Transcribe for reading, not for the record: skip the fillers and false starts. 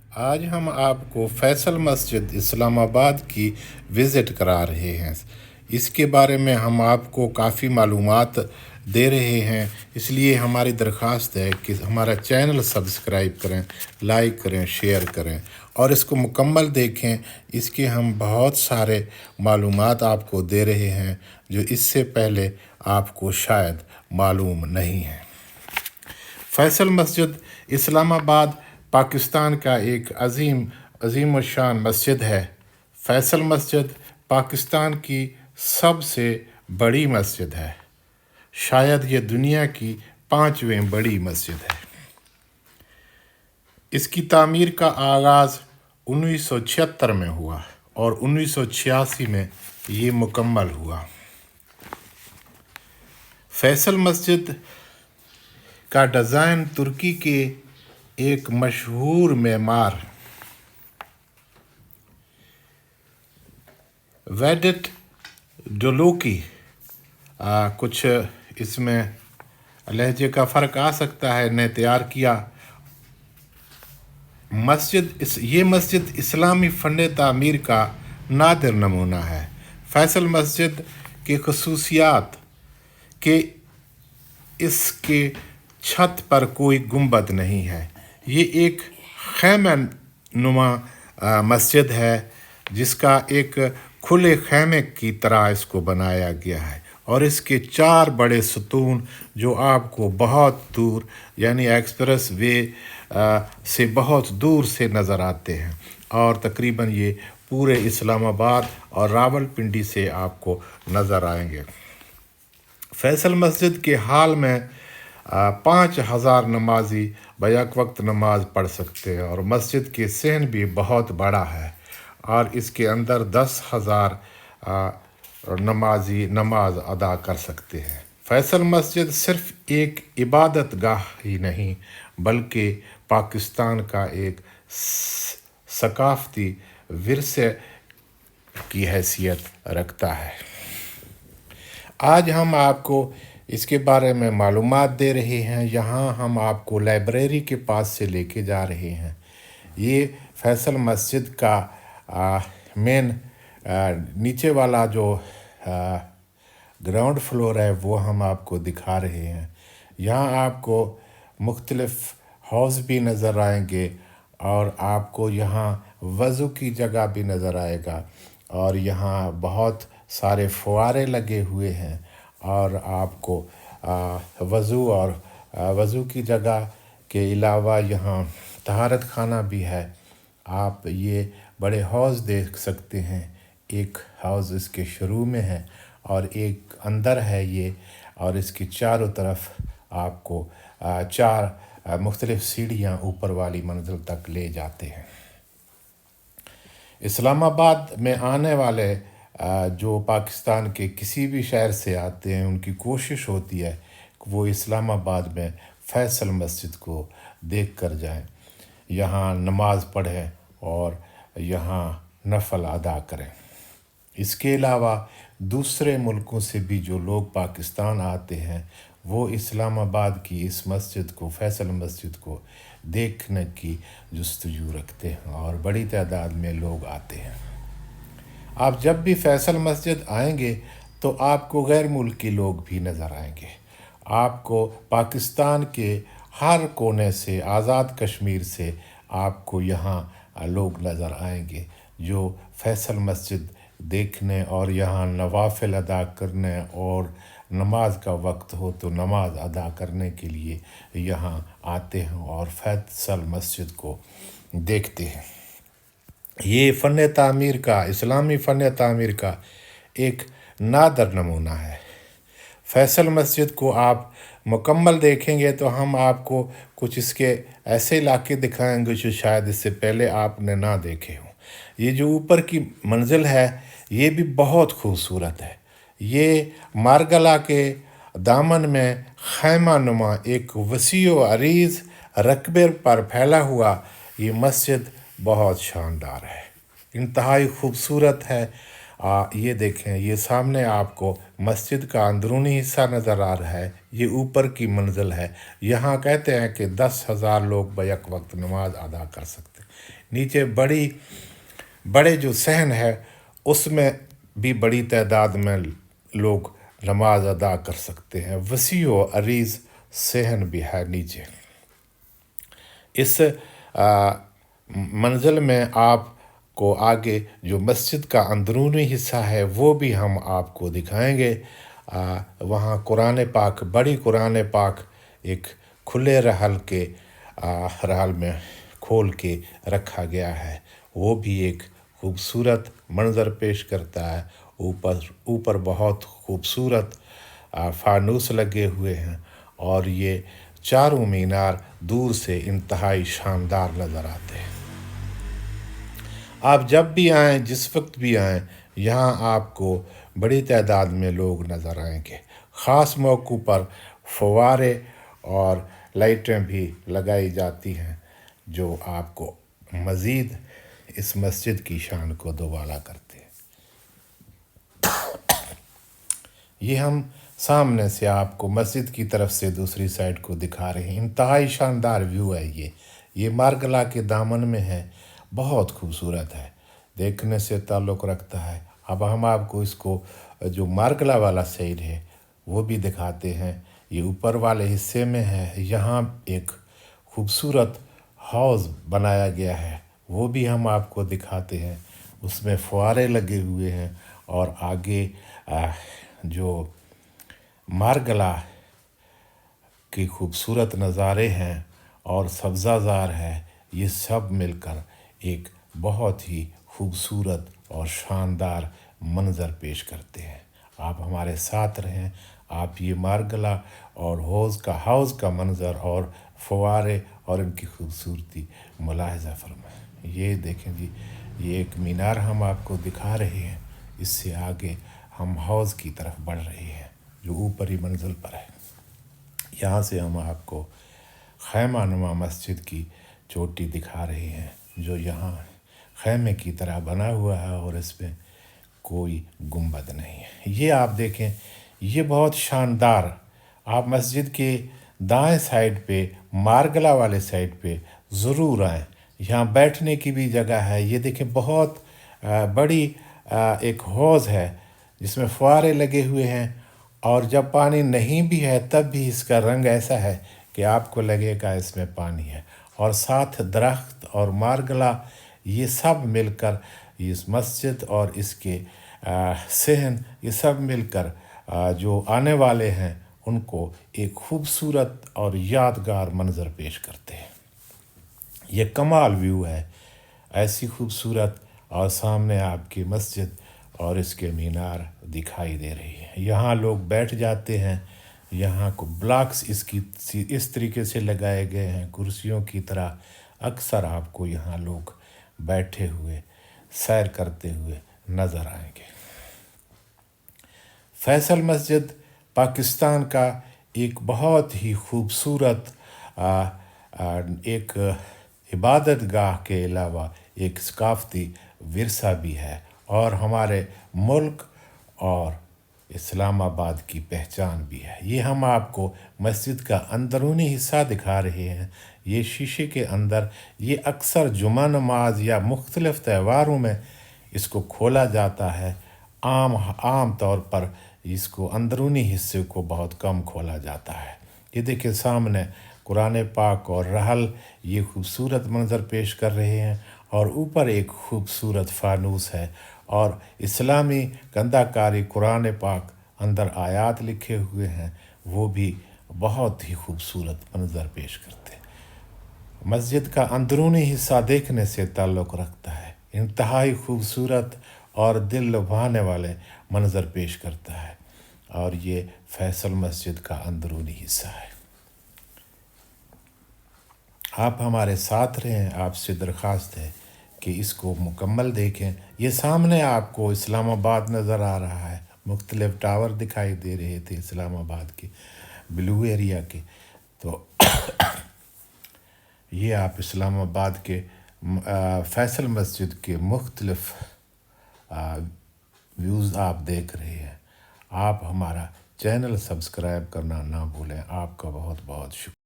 आज हम आपको फैसल मस्जिद इस्लामाबाद की विज़िट करा रहे हैं। इसके बारे में हम आपको काफ़ी मालूमात दे रहे हैं, इसलिए हमारी दरख्वास्त है कि हमारा चैनल सब्सक्राइब करें, लाइक करें, शेयर करें और इसको मुकम्मल देखें। इसके हम बहुत सारे मालूमात आपको दे रहे हैं जो इससे पहले आपको शायद मालूम नहीं है। फैसल मस्जिद इस्लामाबाद पाकिस्तान का एक अजीम शान मस्जिद है। फैसल मस्जिद पाकिस्तान की सबसे बड़ी मस्जिद है। शायद ये दुनिया की 5वीं बड़ी मस्जिद है। इसकी तामीर का आगाज़ 1976 में हुआ और 1986 में ये मुकम्मल हुआ। फैसल मस्जिद का डिज़ाइन तुर्की के एक मशहूर मेमार वेडिट डोलोकी, कुछ इसमें लहजे का फ़र्क आ सकता है, ने तैयार किया। ये मस्जिद इस्लामी फ़न तामीर का नादिर नमूना है। फैसल मस्जिद की खसूसियात कि इसके छत पर कोई गुंबद नहीं है। ये एक खैमा नुमा मस्जिद है जिसका एक खुले खैमे की तरह इसको बनाया गया है और इसके 4 बड़े सतून जो आपको बहुत दूर यानी एक्सप्रेस वे से बहुत दूर से नज़र आते हैं और तकरीबन ये पूरे इस्लामाबाद और रावलपिंडी से आपको नज़र आएंगे। फैसल मस्जिद के हाल में 5,000 नमाजी बैक वक्त नमाज पढ़ सकते हैं और मस्जिद के सहन भी बहुत बड़ा है और इसके अंदर 10,000 नमाजी नमाज अदा कर सकते हैं। फैसल मस्जिद सिर्फ एक इबादत गाह ही नहीं बल्कि पाकिस्तान का एक सकाफ़ती विरसे की हैसियत रखता है। आज हम आपको इसके बारे में मालूमात दे रहे हैं। यहाँ हम आपको लाइब्रेरी के पास से लेके जा रहे हैं। ये फैसल मस्जिद का मेन नीचे वाला जो ग्राउंड फ्लोर है वो हम आपको दिखा रहे हैं। यहाँ आपको मुख्तलिफ़ हाउस भी नज़र आएंगे और आपको यहाँ वज़ू की जगह भी नज़र आएगा और यहाँ बहुत सारे फुआरे लगे हुए हैं और आपको वज़ू की जगह के अलावा यहाँ तहारत खाना भी है। आप ये बड़े हौज़ देख सकते हैं। एक हौज़ इसके शुरू में है और एक अंदर है ये, और इसके चारों तरफ आपको 4 मुख्तलिफ़ सीढ़ियाँ ऊपर वाली मंजिल तक ले जाते हैं। इस्लामाबाद में आने वाले जो पाकिस्तान के किसी भी शहर से आते हैं उनकी कोशिश होती है कि वो इस्लामाबाद में फैसल मस्जिद को देख कर जाएँ, यहाँ नमाज पढ़ें और यहाँ नफल अदा करें। इसके अलावा दूसरे मुल्कों से भी जो लोग पाकिस्तान आते हैं वो इस्लामाबाद की इस मस्जिद को, फैसल मस्जिद को देखने की जुस्तजू रखते हैं और बड़ी तादाद में लोग आते हैं। आप जब भी फैसल मस्जिद आएंगे तो आपको गैर मुल्की लोग भी नज़र आएंगे। आपको पाकिस्तान के हर कोने से, आज़ाद कश्मीर से आपको यहाँ लोग नज़र आएंगे जो फैसल मस्जिद देखने और यहाँ नवाफिल अदा करने और नमाज का वक्त हो तो नमाज अदा करने के लिए यहाँ आते हैं और फैसल मस्जिद को देखते हैं। ये फ़न तामीर का, इस्लामी फ़न तामीर का एक नादर नमूना है। फैसल मस्जिद को आप मुकम्मल देखेंगे तो हम आपको कुछ इसके ऐसे इलाके दिखाएंगे जो शायद इससे पहले आपने ना देखे हों। ये जो ऊपर की मंजिल है ये भी बहुत खूबसूरत है। ये मारगला के दामन में खैमा नुमा एक वसी व अरीज़ रकबे पर फैला हुआ ये मस्जिद बहुत शानदार है, इंतहाई खूबसूरत है ये देखें, ये सामने आपको मस्जिद का अंदरूनी हिस्सा नज़र आ रहा है। ये ऊपर की मंजिल है। यहाँ कहते हैं कि 10,000 लोग बैक वक्त नमाज अदा कर सकते हैं। नीचे बड़े जो सहन है उसमें भी बड़ी तादाद में लोग नमाज अदा कर सकते हैं। वसी व अरीज़ सहन भी है नीचे। इस मंजिल में आपको आगे जो मस्जिद का अंदरूनी हिस्सा है वो भी हम आपको दिखाएंगे। वहाँ कुरान पाक, बड़ी कुरान पाक एक खुले रहल में खोल के रखा गया है। वो भी एक खूबसूरत मंज़र पेश करता है। ऊपर बहुत खूबसूरत फानूस लगे हुए हैं और ये चारों मीनार दूर से इंतहाई शानदार नज़र आते हैं। आप जब भी आएँ, जिस वक्त भी आएँ, यहाँ आपको बड़ी तादाद में लोग नज़र आएंगे। ख़ास मौक़ों पर फव्वारे और लाइटें भी लगाई जाती हैं जो आपको मज़ीद इस मस्जिद की शान को दोबाला करते हैं। ये हम सामने से आपको मस्जिद की तरफ से दूसरी साइड को दिखा रहे हैं। इंतहाई शानदार व्यू है ये मारगला के दामन में है। बहुत खूबसूरत है, देखने से ताल्लुक़ रखता है। अब हम आपको इसको जो मारगला वाला साइड है वो भी दिखाते हैं। ये ऊपर वाले हिस्से में है। यहाँ एक खूबसूरत हाउस बनाया गया है, वो भी हम आपको दिखाते हैं। उसमें फुहारे लगे हुए हैं और आगे जो मारगला की खूबसूरत नज़ारे हैं और सब्ज़ाज़ार है, ये सब मिलकर एक बहुत ही खूबसूरत और शानदार मंज़र पेश करते हैं। आप हमारे साथ रहें। आप ये मारगला और हाउस का मंज़र और फव्वारे और इनकी खूबसूरती मुलाहिज़ा फरमाएं। ये देखें जी, ये एक मीनार हम आपको दिखा रहे हैं। इससे आगे हम हाउस की तरफ बढ़ रहे हैं जो ऊपरी मंजिल पर है। यहाँ से हम आपको खैमा नुमा मस्जिद की चोटी दिखा रहे हैं जो यहाँ खैमे की तरह बना हुआ है और इसमें कोई गुंबद नहीं है। ये आप देखें, ये बहुत शानदार। आप मस्जिद के दाएं साइड पे, मारगला वाले साइड पे ज़रूर आएँ। यहाँ बैठने की भी जगह है। ये देखें, बहुत बड़ी एक हौज़ है जिसमें फुहारे लगे हुए हैं और जब पानी नहीं भी है तब भी इसका रंग ऐसा है कि आपको लगेगा इसमें पानी है। और साथ दरख्त और मारगला, ये सब मिलकर इस मस्जिद और इसके सहन, ये सब मिलकर जो आने वाले हैं उनको एक खूबसूरत और यादगार मंज़र पेश करते हैं। ये कमाल व्यू है, ऐसी खूबसूरत। और सामने आपकी मस्जिद और इसके मीनार दिखाई दे रही है। यहाँ लोग बैठ जाते हैं। यहाँ को ब्लॉक्स इस तरीके से लगाए गए हैं कुर्सियों की तरह। अक्सर आपको यहाँ लोग बैठे हुए सैर करते हुए नज़र आएंगे। फैसल मस्जिद पाकिस्तान का एक बहुत ही खूबसूरत एक इबादत गाह के अलावा एक सकाफ़ती विरसा भी है और हमारे मुल्क और इस्लामाबाद की पहचान भी है। ये हम आपको मस्जिद का अंदरूनी हिस्सा दिखा रहे हैं। ये शीशे के अंदर, ये अक्सर जुमा नमाज या मुख्तलिफ़ त्योहारों में इसको खोला जाता है। आम तौर पर इसको अंदरूनी हिस्से को बहुत कम खोला जाता है। ये देखिए, सामने कुरान पाक और रहल ये खूबसूरत मंज़र पेश कर रहे हैं और ऊपर एक खूबसूरत फानूस है और इस्लामी कंदाकारी कुरान पाक अंदर आयात लिखे हुए हैं, वो भी बहुत ही खूबसूरत मंज़र पेश करते हैं। मस्जिद का अंदरूनी हिस्सा देखने से ताल्लुक़ रखता है। इंतहाई खूबसूरत और दिल लुभाने वाले मंज़र पेश करता है और ये फैसल मस्जिद का अंदरूनी हिस्सा है। आप हमारे साथ रहें। आपसे दरख्वास्त है कि इसको मुकम्मल देखें। ये सामने आपको इस्लामाबाद नज़र आ रहा है। मुख्तलिफ़ टावर दिखाई दे रहे थे इस्लामाबाद के ब्लू एरिया के। तो ये आप इस्लामाबाद के फैसल मस्जिद के मुख्तलिफ़ ویوز آپ دیکھ رہے ہیں۔ آپ ہمارا چینل سبسکرائب کرنا نہ بھولیں۔ آپ کا بہت بہت شکریہ۔